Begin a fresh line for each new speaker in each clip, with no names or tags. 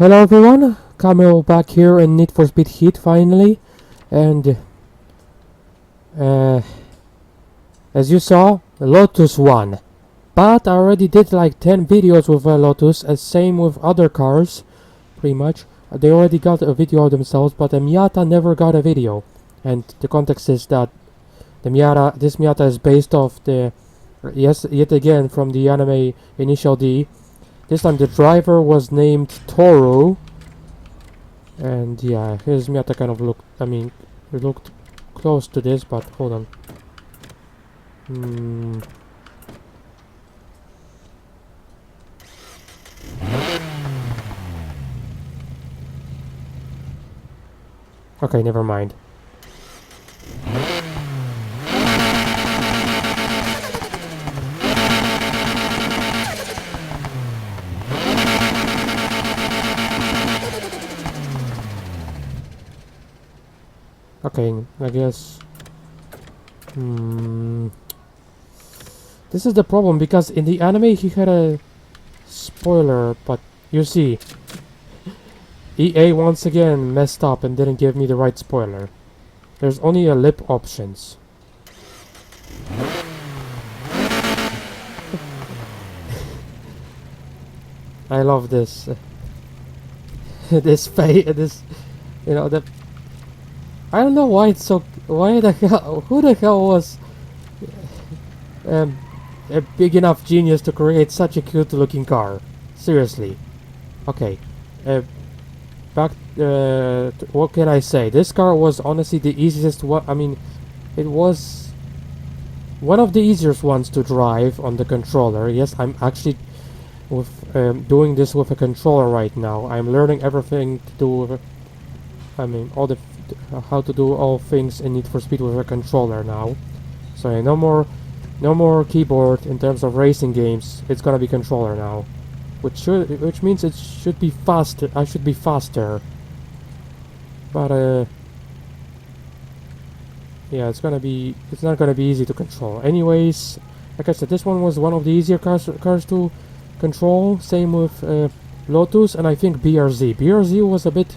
Hello everyone, Camille back here in Need for Speed Heat finally, and as you saw, Lotus won. But I already did like 10 videos with Lotus, and same with other cars, pretty much. They already got a video themselves, but the Miata never got a video. And the context is that this Miata is based off yet again from the anime Initial D. This time the driver was named Toru. And yeah, his Miata kind of looked, it looked close to this, but hold on. Okay, never mind. Okay, I guess... This is the problem, because in the anime he had a spoiler, but you see, EA once again messed up and didn't give me the right spoiler. There's only a lip options. I love this. This you know, I don't know why it's so... Why the hell... Who the hell was... a big enough genius to create such a cute looking car? Seriously. Okay. Back... what can I say? This car was honestly the easiest one... it was... one of the easiest ones to drive on the controller. Yes, I'm actually... doing this with a controller right now. I'm learning everything to do with... all the... how to do all things in Need for Speed with a controller now. So yeah, no more keyboard in terms of racing games. It's gonna be controller now, which means it should be faster. I should be faster. But yeah, it's not gonna be easy to control. Anyways, like I said, this one was one of the easier cars to control. Same with Lotus, and I think BRZ. BRZ was a bit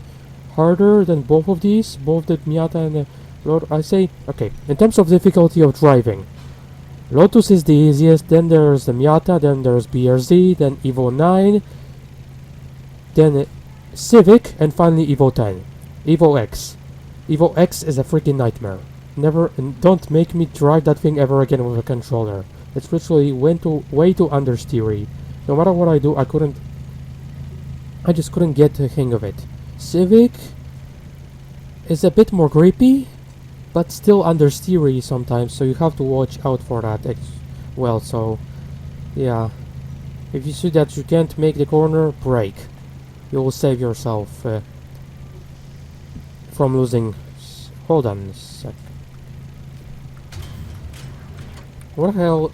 harder than both of these, both the Miata and the Lotus. I say, okay, in terms of difficulty of driving, Lotus is the easiest, then there's the Miata, then there's BRZ, then Evo 9, then Civic, and finally Evo 10. Evo X. Evo X is a freaking nightmare. Never, and don't make me drive that thing ever again with a controller. It's literally way too understeery. No matter what I do, I just couldn't get the hang of it. Civic is a bit more grippy, but still understeery sometimes, so you have to watch out for that well. So yeah, if you see that you can't make the corner, brake. You will save yourself from losing. Hold on a sec. What the hell?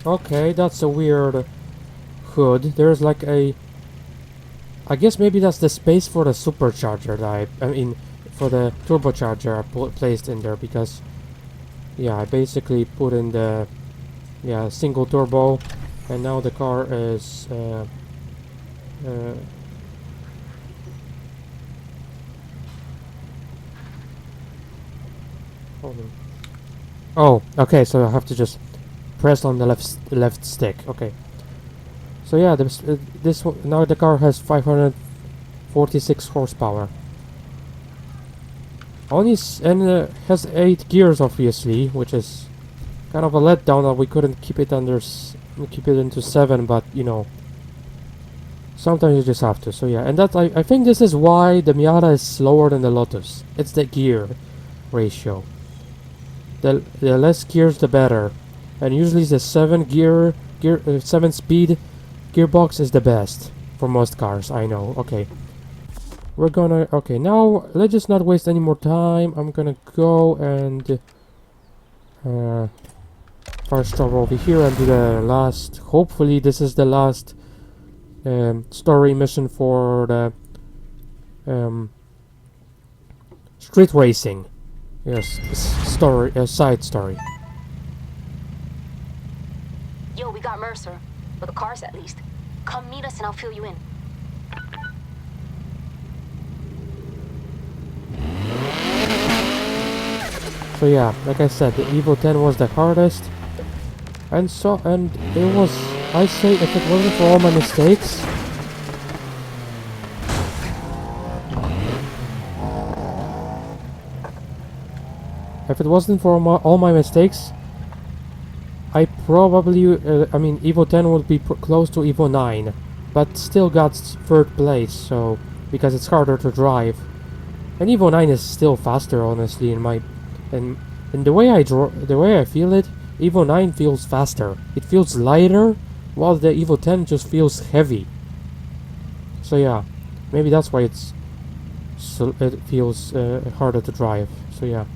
Okay, that's a weird hood. There's like a... I guess maybe that's the space for the supercharger that for the turbocharger I placed in there, because yeah, I basically put in the single turbo, and now the car is hold on. Oh, okay, so I have to just press on the left stick. Okay. So yeah, now the car has 546 horsepower. Has 8 gears, obviously, which is kind of a letdown that we couldn't keep it into 7. But you know, sometimes you just have to. So yeah, and I think this is why the Miata is slower than the Lotus. It's the gear ratio. The less gears, the better. And usually the 7-speed gearbox is the best for most cars, I know. Okay. Okay, now let's just not waste any more time. I'm gonna go and first stop over here and do the last... Hopefully this is the last story mission for the street racing. Yes, side story.
Yo, we got Mercer. For the cars, at least. Come meet us and I'll fill you in.
So yeah, like I said, the Evo 10 was the hardest. And it was, I say, if it wasn't for all my mistakes, all my mistakes, I probably, Evo 10 would be close to Evo 9, but still got third place, so, because it's harder to drive. And Evo 9 is still faster, honestly, in the way I feel it, Evo 9 feels faster. It feels lighter, while the Evo 10 just feels heavy. So yeah, maybe that's why it feels harder to drive. So yeah.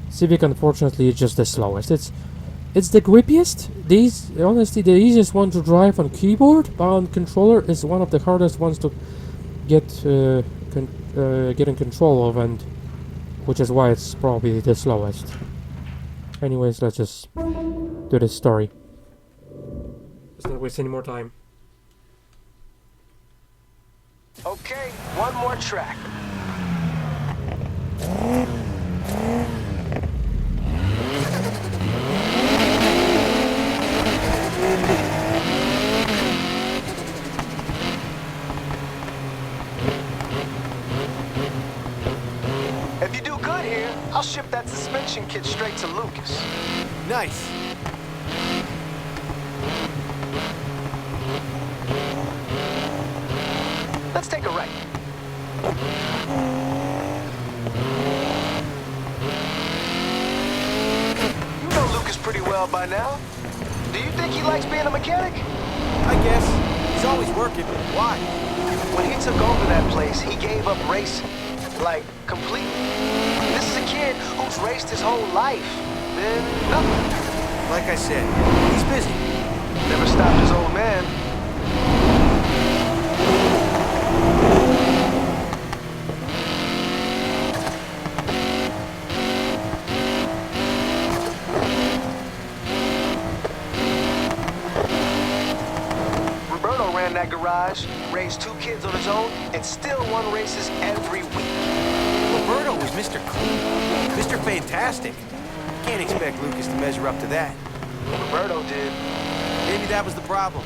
Civic, unfortunately, is just the slowest. It's the grippiest. Honestly, the easiest one to drive on keyboard, but on controller is one of the hardest ones to get in control of, and which is why it's probably the slowest. Anyways, let's just do this story. Let's not waste any more time.
Okay, one more track. If you do good here, I'll ship that suspension kit straight to Lucas.
Nice.
Let's take a right. You know Lucas pretty well by now. Do you think he likes being a mechanic?
I guess. He's always working. Why?
When he took over that place, he gave up racing. Like, completely. This is a kid who's raced his whole life. Then, nothing.
Like I said, he's busy.
Never stopped his old man. Roberto ran that garage, raised 2 kids on his own, and still won races every week.
Roberto was Mr. Clean, Mr. Fantastic. Can't expect Lucas to measure up to that.
Roberto did.
Maybe that was the problem.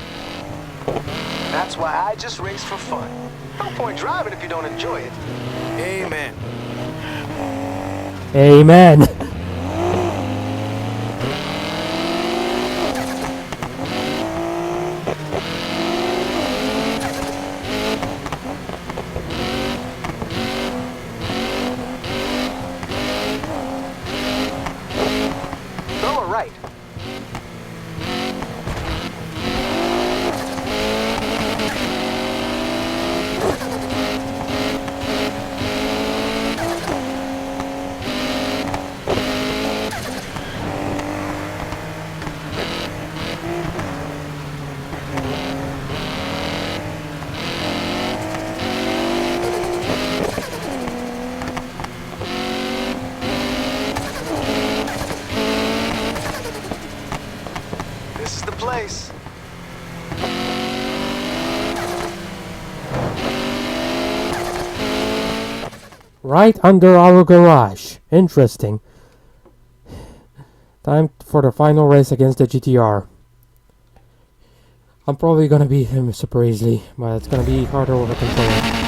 That's why I just race for fun. No point driving if you don't enjoy it.
Amen.
Amen.
Throw a right. This is the place.
Right under our garage. Interesting. Time for the final race against the GTR. I'm probably gonna beat him super easily, but it's gonna be harder with a controller.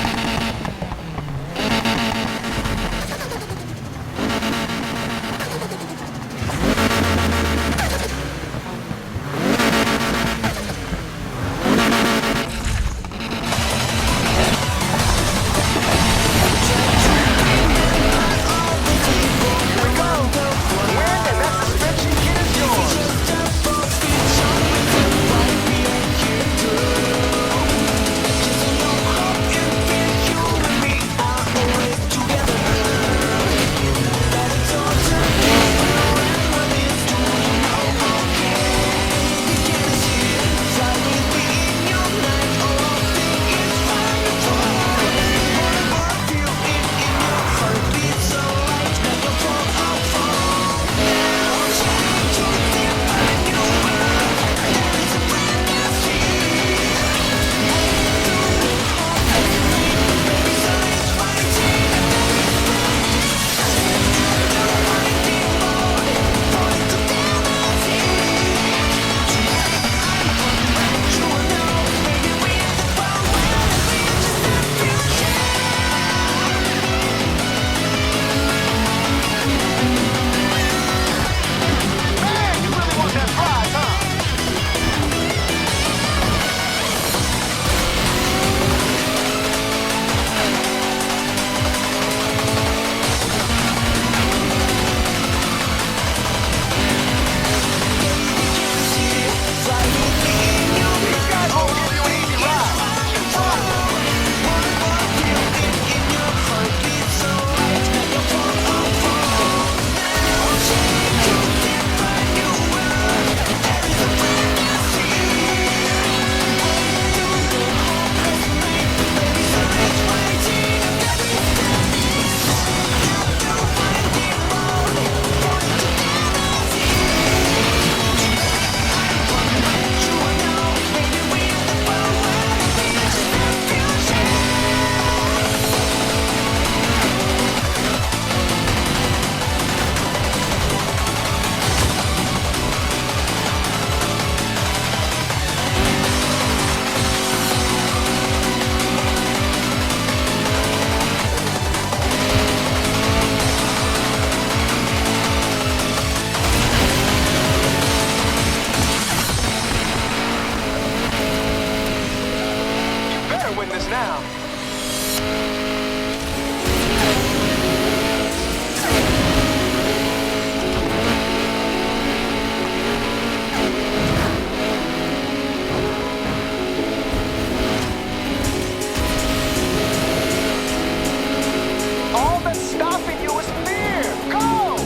All that's stopping you is fear. Go!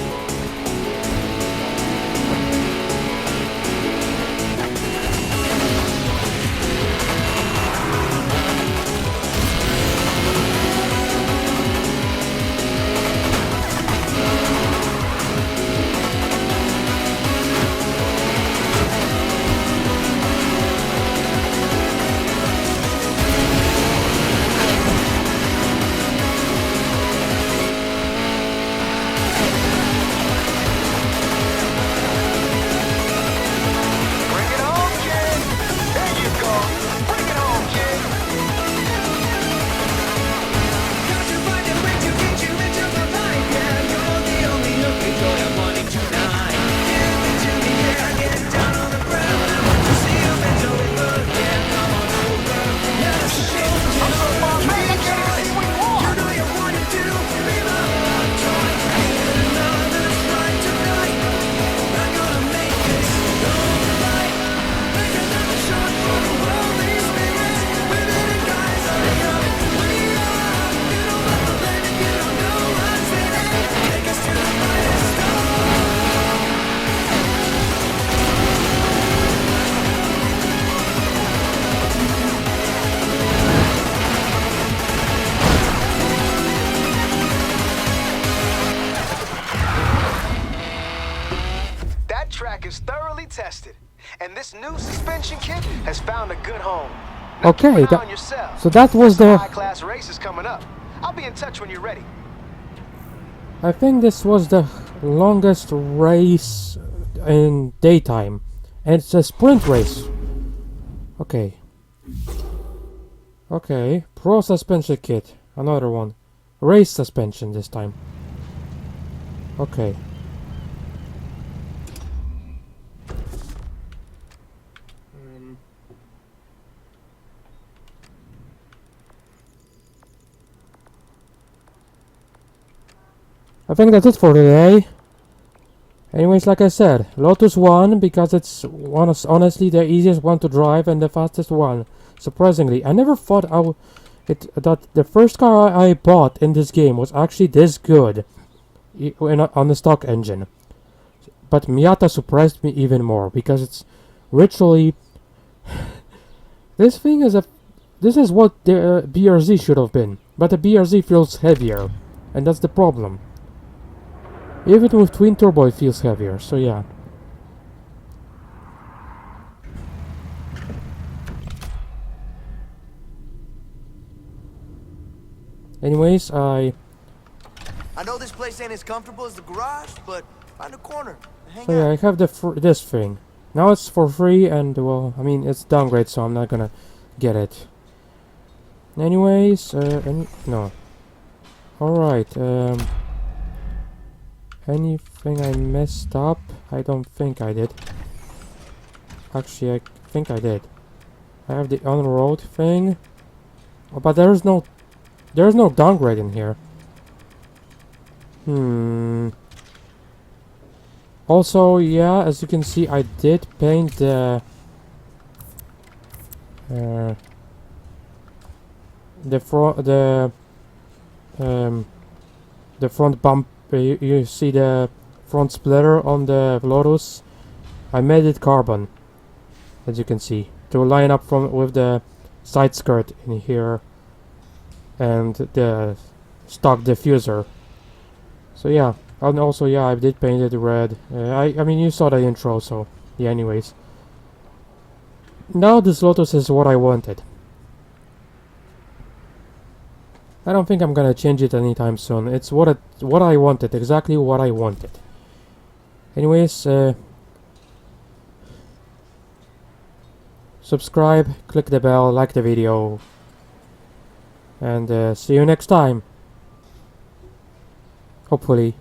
Bring it on, kid. There you go. Bring it on, kid.
Got you find a way to get you into my life. Yeah, you're the only looking joy I'm wanting tonight. Give it to me, yeah, get down on the ground. I want to see you bend over. Yeah, come on over. Yeah, shit.
I'm so far back, I can't even see what you
You
want.
know you wanted to be my love toy. Get another try tonight. I'm gonna make this alright. Make another shot for the Holy Spirit. Women and guys are young. We are. You don't have to let it. You don't know what's in it. Take us to the brightest star.
That track is thoroughly tested, and this new suspension kit has found a good home. Now keep
Okay,
an eye on yourself.
so that was
There's some
the...
high-class races coming up. I'll be in touch when you're ready.
I think this was the longest race in daytime. And it's a sprint race. Okay. Okay. Pro suspension kit. Another one. Race suspension this time. Okay. I think that's it for today. Anyways, like I said, Lotus won because it's honestly the easiest one to drive and the fastest one. Surprisingly, I never thought that the first car I bought in this game was actually this good on the stock engine. But Miata surprised me even more because it's literally this is what the BRZ should have been, but the BRZ feels heavier, and that's the problem. Even with twin turbo it feels heavier, so yeah. Anyways,
I know this place ain't as comfortable as the garage, but find a corner and hang
so yeah,
out.
I have this thing. Now it's for free, and well, I mean it's downgrade, so I'm not gonna get it. Anyways, no. Alright, anything I messed up? I don't think I did. Actually, I think I did. I have the on-road thing. Oh, but there's no downgrade in here. Also, yeah, as you can see, I did paint the front bump. You see the front splitter on the Lotus. I made it carbon, as you can see, to line up with the side skirt in here and the stock diffuser. So yeah, and also yeah, I did paint it red. I mean you saw the intro, so yeah. Anyways, now this Lotus is what I wanted. I don't think I'm gonna change it anytime soon. It's what I wanted, exactly what I wanted. Anyways, subscribe, click the bell, like the video, and see you next time. Hopefully.